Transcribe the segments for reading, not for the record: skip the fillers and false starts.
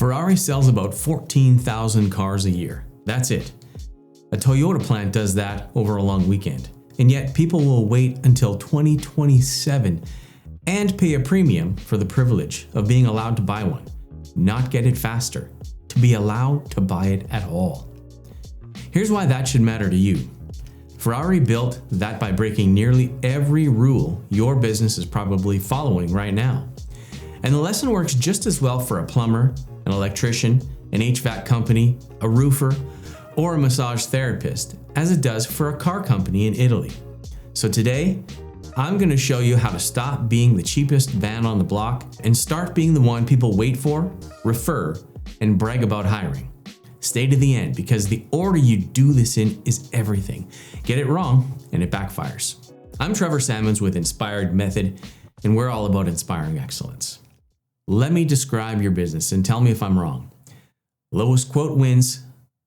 Ferrari sells about 14,000 cars a year. That's it. A Toyota plant does that over a long weekend. And yet people will wait until 2027 and pay a premium for the privilege of being allowed to buy one, not get it faster, to be allowed to buy it at all. Here's why that should matter to you. Ferrari built that by breaking nearly every rule your business is probably following right now. And the lesson works just as well for a plumber, an electrician, an HVAC company, a roofer, or a massage therapist as it does for a car company in Italy. So today, I'm going to show you how to stop being the cheapest van on the block and start being the one people wait for, refer, and brag about hiring. Stay to the end because the order you do this in is everything. Get it wrong and it backfires. I'm Trevor Samons with Inspired Method, and we're all about inspiring excellence. Let me describe your business and tell me if I'm wrong. Lowest quote wins,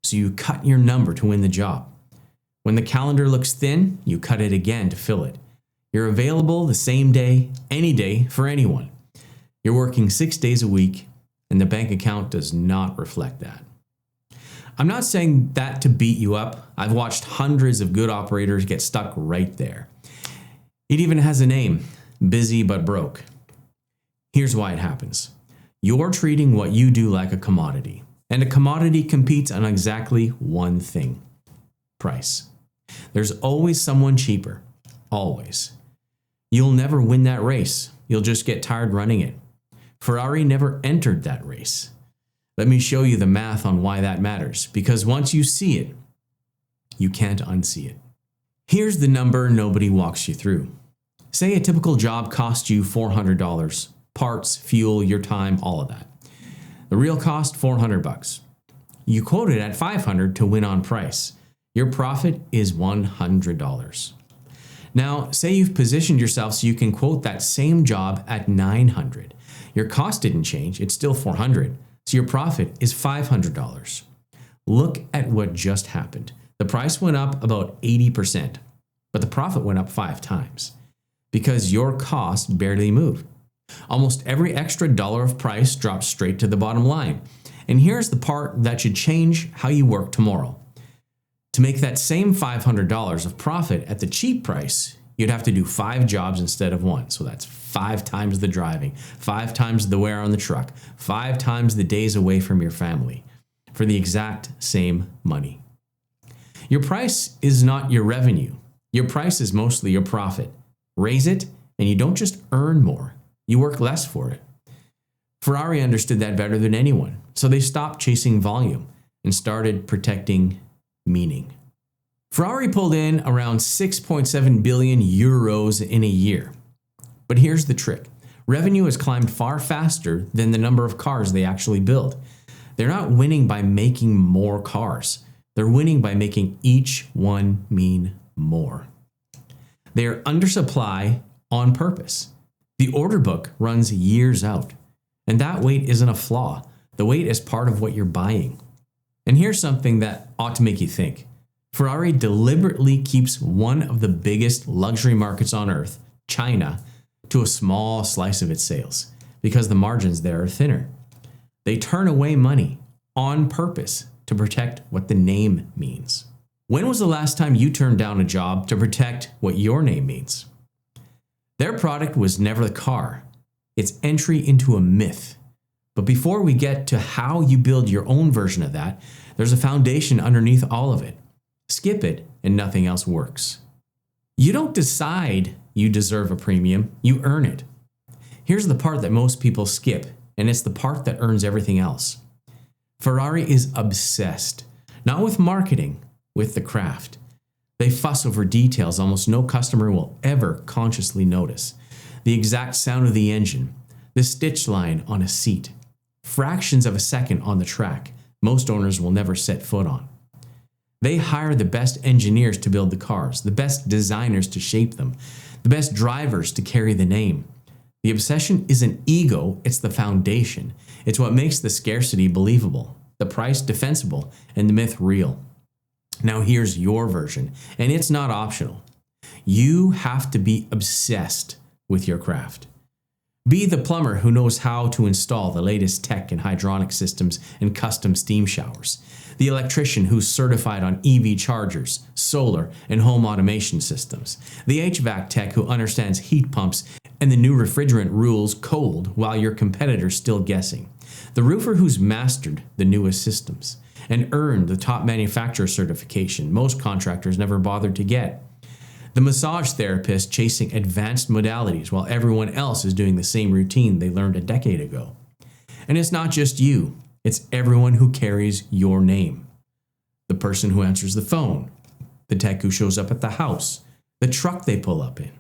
so you cut your number to win the job. When the calendar looks thin, you cut it again to fill it. You're available the same day, any day, for anyone. You're working 6 days a week, and the bank account does not reflect that. I'm not saying that to beat you up. I've watched hundreds of good operators get stuck right there. It even has a name, busy but broke. Here's why it happens. You're treating what you do like a commodity, and a commodity competes on exactly one thing: price. There's always someone cheaper, always. You'll never win that race. You'll just get tired running it. Ferrari never entered that race. Let me show you the math on why that matters, because once you see it, you can't unsee it. Here's the number nobody walks you through. Say a typical job costs you $400, parts, fuel, your time, all of that. The real cost, $400. You quote it at $500 to win on price. Your profit is $100. Now, say you've positioned yourself so you can quote that same job at $900. Your cost didn't change, it's still $400. So your profit is $500. Look at what just happened. The price went up about 80%, but the profit went up 5 times because your cost barely moved. Almost every extra dollar of price drops straight to the bottom line. And here's the part that should change how you work tomorrow. To make that same $500 of profit at the cheap price, you'd have to do 5 jobs instead of 1. So that's 5 times the driving, 5 times the wear on the truck, 5 times the days away from your family for the exact same money. Your price is not your revenue. Your price is mostly your profit. Raise it, and you don't just earn more. You work less for it. Ferrari understood that better than anyone, so they stopped chasing volume and started protecting meaning. Ferrari pulled in around 6.7 billion euros in a year. But here's the trick. Revenue has climbed far faster than the number of cars they actually build. They're not winning by making more cars. They're winning by making each one mean more. They are under supply on purpose. The order book runs years out, and that wait isn't a flaw. The wait is part of what you're buying. And here's something that ought to make you think. Ferrari deliberately keeps one of the biggest luxury markets on earth, China, to a small slice of its sales because the margins there are thinner. They turn away money on purpose to protect what the name means. When was the last time you turned down a job to protect what your name means? Their product was never the car. It's entry into a myth. But before we get to how you build your own version of that, there's a foundation underneath all of it. Skip it and nothing else works. You don't decide you deserve a premium, you earn it. Here's the part that most people skip, and it's the part that earns everything else. Ferrari is obsessed, not with marketing, with the craft. They fuss over details almost no customer will ever consciously notice. The exact sound of the engine, the stitch line on a seat, fractions of a second on the track most owners will never set foot on. They hire the best engineers to build the cars, the best designers to shape them, the best drivers to carry the name. The obsession isn't ego, it's the foundation. It's what makes the scarcity believable, the price defensible, and the myth real. Now here's your version, and it's not optional. You have to be obsessed with your craft. Be the plumber who knows how to install the latest tech in hydronic systems and custom steam showers. The electrician who's certified on EV chargers, solar, and home automation systems. The HVAC tech who understands heat pumps and the new refrigerant rules cold while your competitor's still guessing. The roofer who's mastered the newest systems and earned the top manufacturer certification most contractors never bothered to get. The massage therapist chasing advanced modalities while everyone else is doing the same routine they learned a decade ago. And it's not just you, it's everyone who carries your name. The person who answers the phone, the tech who shows up at the house, the truck they pull up in.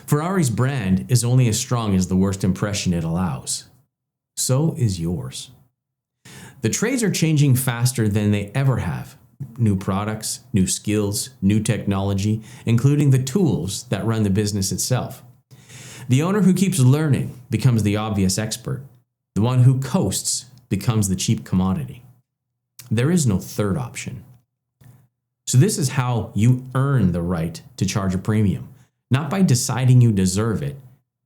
Ferrari's brand is only as strong as the worst impression it allows. So is yours. The trades are changing faster than they ever have. New products, new skills, new technology, including the tools that run the business itself. The owner who keeps learning becomes the obvious expert. The one who coasts becomes the cheap commodity. There is no third option. So this is how you earn the right to charge a premium, not by deciding you deserve it,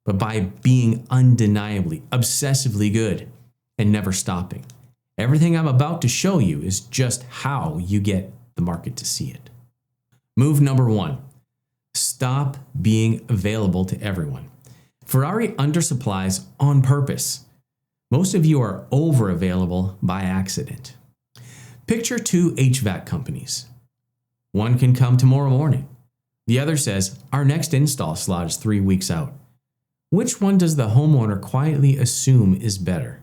but by being undeniably, obsessively good and never stopping. Everything I'm about to show you is just how you get the market to see it. Move number 1, stop being available to everyone. Ferrari undersupplies on purpose. Most of you are over-available by accident. Picture 2 HVAC companies. One can come tomorrow morning. The other says, our next install slot is 3 weeks out. Which one does the homeowner quietly assume is better?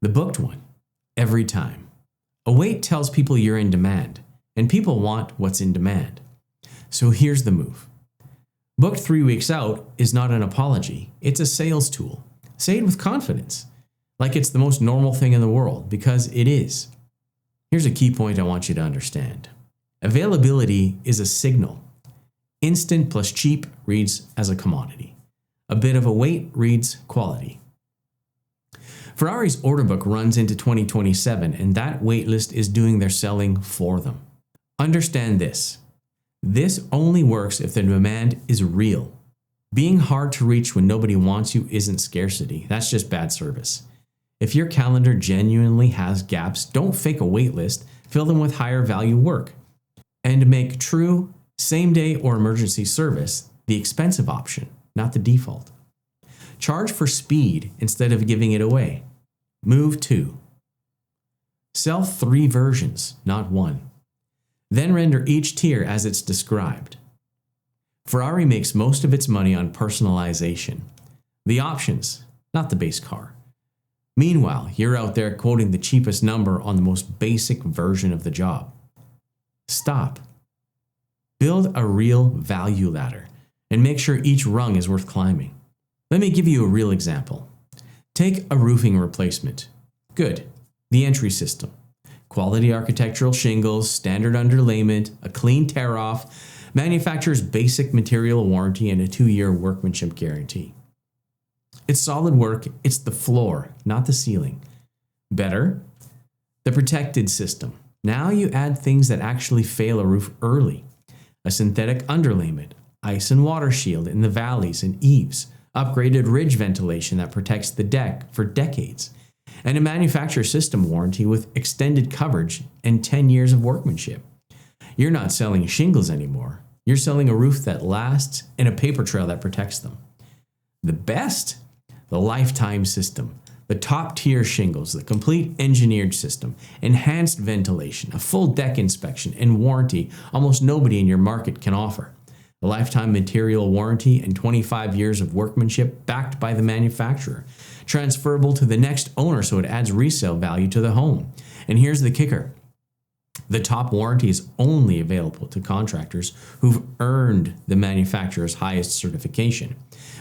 The booked one. Every time. A wait tells people you're in demand, and people want what's in demand. So here's the move. Booked 3 weeks out is not an apology, it's a sales tool. Say it with confidence, like it's the most normal thing in the world, because it is. Here's a key point I want you to understand. Availability is a signal. Instant plus cheap reads as a commodity. A bit of a wait reads quality. Ferrari's order book runs into 2027, and that wait list is doing their selling for them. Understand this. This only works if the demand is real. Being hard to reach when nobody wants you isn't scarcity. That's just bad service. If your calendar genuinely has gaps, don't fake a wait list. Fill them with higher value work. And make true same-day or emergency service the expensive option, not the default. Charge for speed instead of giving it away. Move 2. Sell 3 versions, not 1. Then render each tier as it's described. Ferrari makes most of its money on personalization. The options, not the base car. Meanwhile, you're out there quoting the cheapest number on the most basic version of the job. Stop. Build a real value ladder and make sure each rung is worth climbing. Let me give you a real example. Take a roofing replacement. Good. The entry system. Quality architectural shingles, standard underlayment, a clean tear-off, manufacturer's basic material warranty, and a 2-year workmanship guarantee. It's solid work. It's the floor, not the ceiling. Better? The protected system. Now you add things that actually fail a roof early. A synthetic underlayment, ice and water shield in the valleys and eaves, upgraded ridge ventilation that protects the deck for decades, and a manufacturer system warranty with extended coverage and 10 years of workmanship. You're not selling shingles anymore. You're selling a roof that lasts and a paper trail that protects them. The best? The lifetime system. The top tier shingles, the complete engineered system, enhanced ventilation, a full deck inspection, and warranty almost nobody in your market can offer. A lifetime material warranty and 25 years of workmanship backed by the manufacturer, transferable to the next owner so it adds resale value to the home. And here's the kicker. The top warranty is only available to contractors who've earned the manufacturer's highest certification,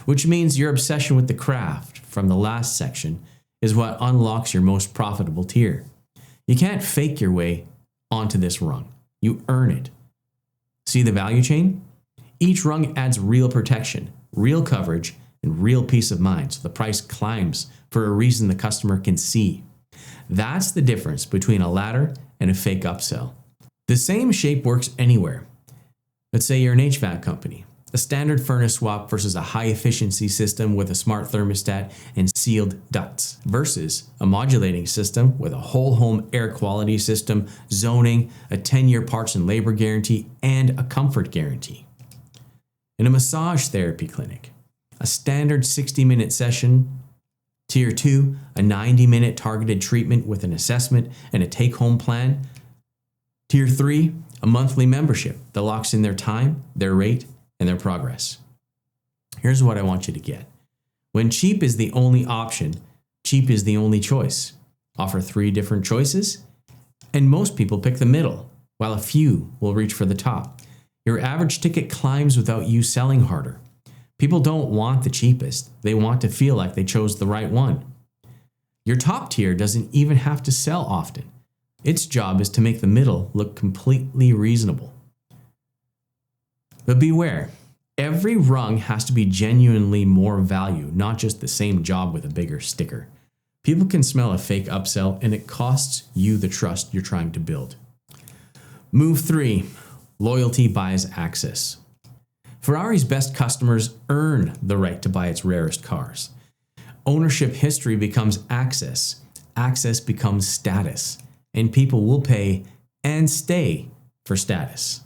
which means your obsession with the craft from the last section is what unlocks your most profitable tier. You can't fake your way onto this rung. You earn it. See the value chain? Each rung adds real protection, real coverage, and real peace of mind, so the price climbs for a reason the customer can see. That's the difference between a ladder and a fake upsell. The same shape works anywhere. Let's say you're an HVAC company. A standard furnace swap versus a high efficiency system with a smart thermostat and sealed ducts versus a modulating system with a whole home air quality system, zoning, a 10-year parts and labor guarantee, and a comfort guarantee. In a massage therapy clinic, a standard 60-minute session. Tier 2, a 90-minute targeted treatment with an assessment and a take-home plan. Tier 3, a monthly membership that locks in their time, their rate, and their progress. Here's what I want you to get. When cheap is the only option, cheap is the only choice. Offer 3 different choices, and most people pick the middle, while a few will reach for the top. Your average ticket climbs without you selling harder. People don't want the cheapest. They want to feel like they chose the right one. Your top tier doesn't even have to sell often. Its job is to make the middle look completely reasonable. But beware, every rung has to be genuinely more value, not just the same job with a bigger sticker. People can smell a fake upsell, and it costs you the trust you're trying to build. Move 3, loyalty buys access. Ferrari's best customers earn the right to buy its rarest cars. Ownership history becomes access. Access becomes status. And people will pay and stay for status.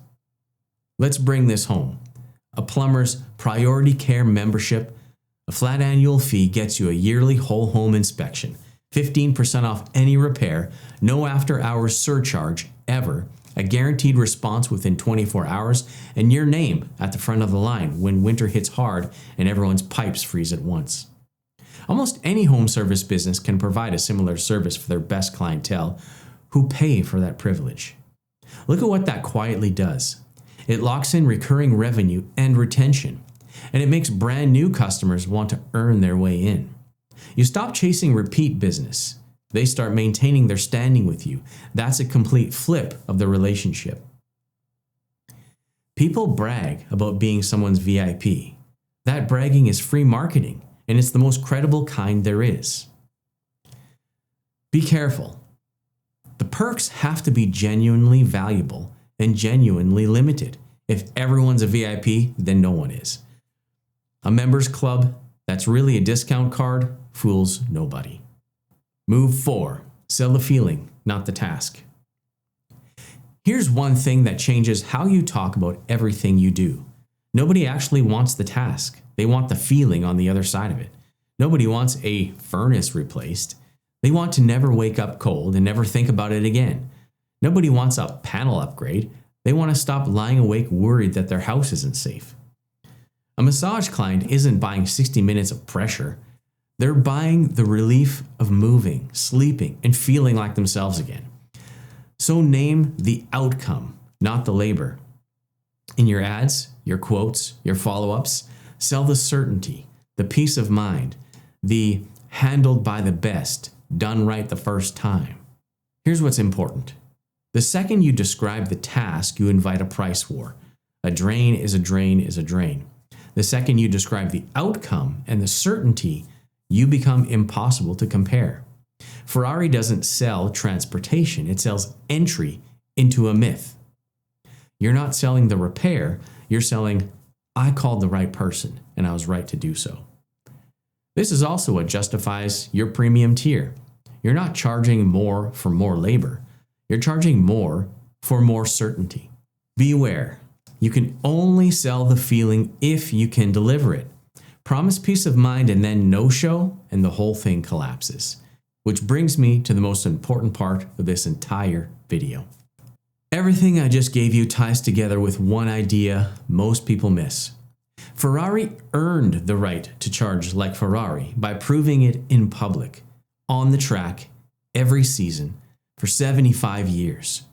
Let's bring this home. A plumber's priority care membership, a flat annual fee gets you a yearly whole home inspection, 15% off any repair, no after-hours surcharge ever, a guaranteed response within 24 hours, and your name at the front of the line when winter hits hard and everyone's pipes freeze at once. Almost any home service business can provide a similar service for their best clientele who pay for that privilege. Look at what that quietly does. It locks in recurring revenue and retention, and it makes brand new customers want to earn their way in. You stop chasing repeat business. They start maintaining their standing with you. That's a complete flip of the relationship. People brag about being someone's VIP. That bragging is free marketing, and it's the most credible kind there is. Be careful. The perks have to be genuinely valuable and genuinely limited. If everyone's a VIP, then no one is. A members club that's really a discount card fools nobody. Move 4, sell the feeling, not the task. Here's one thing that changes how you talk about everything you do. Nobody actually wants the task. They want the feeling on the other side of it. Nobody wants a furnace replaced. They want to never wake up cold and never think about it again. Nobody wants a panel upgrade. They want to stop lying awake worried that their house isn't safe. A massage client isn't buying 60 minutes of pressure. They're buying the relief of moving, sleeping, and feeling like themselves again. So name the outcome, not the labor. In your ads, your quotes, your follow-ups, sell the certainty, the peace of mind, the handled by the best, done right the first time. Here's what's important. The second you describe the task, you invite a price war. A drain is a drain is a drain. The second you describe the outcome and the certainty, you become impossible to compare. Ferrari doesn't sell transportation, it sells entry into a myth. You're not selling the repair, you're selling, I called the right person and I was right to do so. This is also what justifies your premium tier. You're not charging more for more labor. You're charging more for more certainty. Beware, you can only sell the feeling if you can deliver it. Promise peace of mind and then no-show, and the whole thing collapses. Which brings me to the most important part of this entire video. Everything I just gave you ties together with one idea most people miss. Ferrari earned the right to charge like Ferrari by proving it in public, on the track, every season, for 75 years.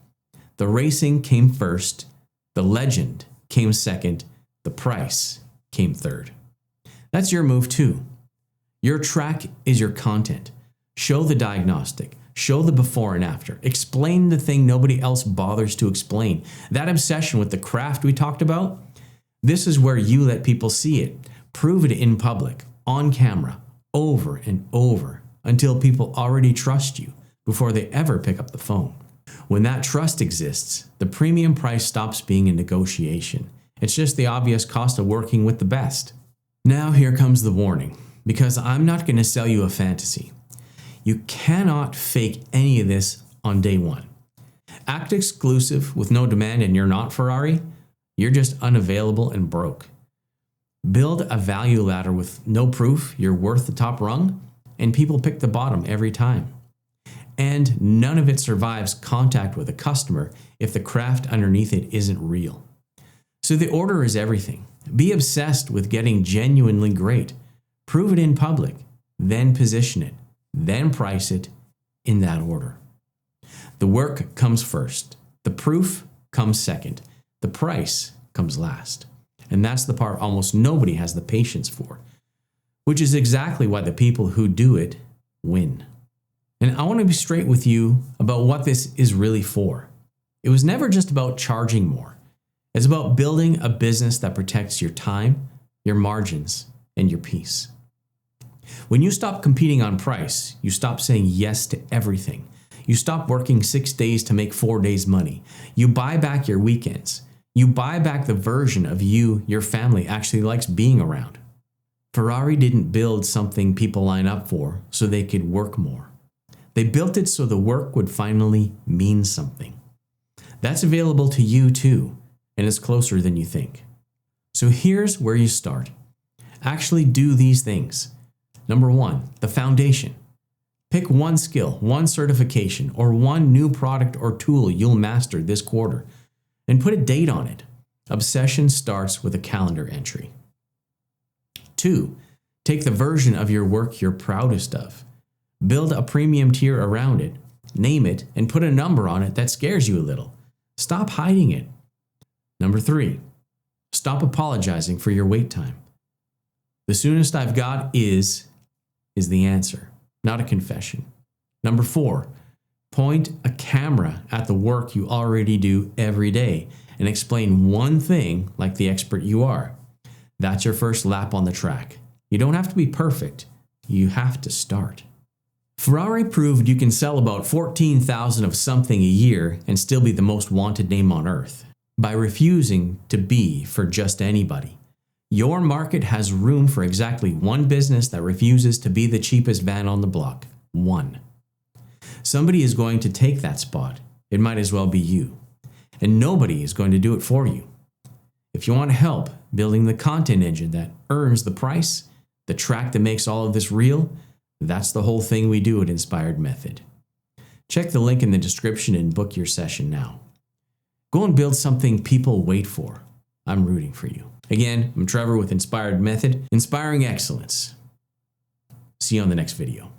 The racing came first, the legend came second, the price came third. That's your move too. Your track is your content. Show the diagnostic, show the before and after, explain the thing nobody else bothers to explain. That obsession with the craft we talked about, this is where you let people see it. Prove it in public, on camera, over and over, until people already trust you before they ever pick up the phone. When that trust exists, the premium price stops being a negotiation It's just the obvious cost of working with the best. Now here comes the warning, because I'm not going to sell you a fantasy. You cannot fake any of this on day one. Act exclusive with no demand and you're not Ferrari, you're just unavailable and broke. Build a value ladder with no proof you're worth the top rung, and people pick the bottom every time. And none of it survives contact with a customer if the craft underneath it isn't real. So the order is everything. Be obsessed with getting genuinely great. Prove it in public, then position it, then price it in that order. The work comes first. The proof comes second. The price comes last. And that's the part almost nobody has the patience for, which is exactly why the people who do it win. And I want to be straight with you about what this is really for. It was never just about charging more. It's about building a business that protects your time, your margins, and your peace. When you stop competing on price, you stop saying yes to everything. You stop working 6 days to make 4 days money. You buy back your weekends. You buy back the version of you your family actually likes being around. Ferrari didn't build something people line up for so they could work more. They built it so the work would finally mean something. That's available to you too, and it's closer than you think. So here's where you start. Actually do these things. Number 1, the foundation. Pick one skill, one certification, or one new product or tool you'll master this quarter, and put a date on it. Obsession starts with a calendar entry. 2, take the version of your work you're proudest of. Build a premium tier around it, name it, and put a number on it that scares you a little. Stop hiding it. Number 3, stop apologizing for your wait time. The soonest I've got is the answer, not a confession. Number 4, point a camera at the work you already do every day and explain one thing like the expert you are. That's your first lap on the track. You don't have to be perfect. You have to start. Ferrari proved you can sell about 14,000 of something a year and still be the most wanted name on earth by refusing to be for just anybody. Your market has room for exactly one business that refuses to be the cheapest van on the block. One. Somebody is going to take that spot. It might as well be you. And nobody is going to do it for you. If you want help building the content engine that earns the price, the track that makes all of this real, that's the whole thing we do at Inspired Method. Check the link in the description and book your session now. Go and build something people wait for. I'm rooting for you. Again, I'm Trevor with Inspired Method, inspiring excellence. See you on the next video.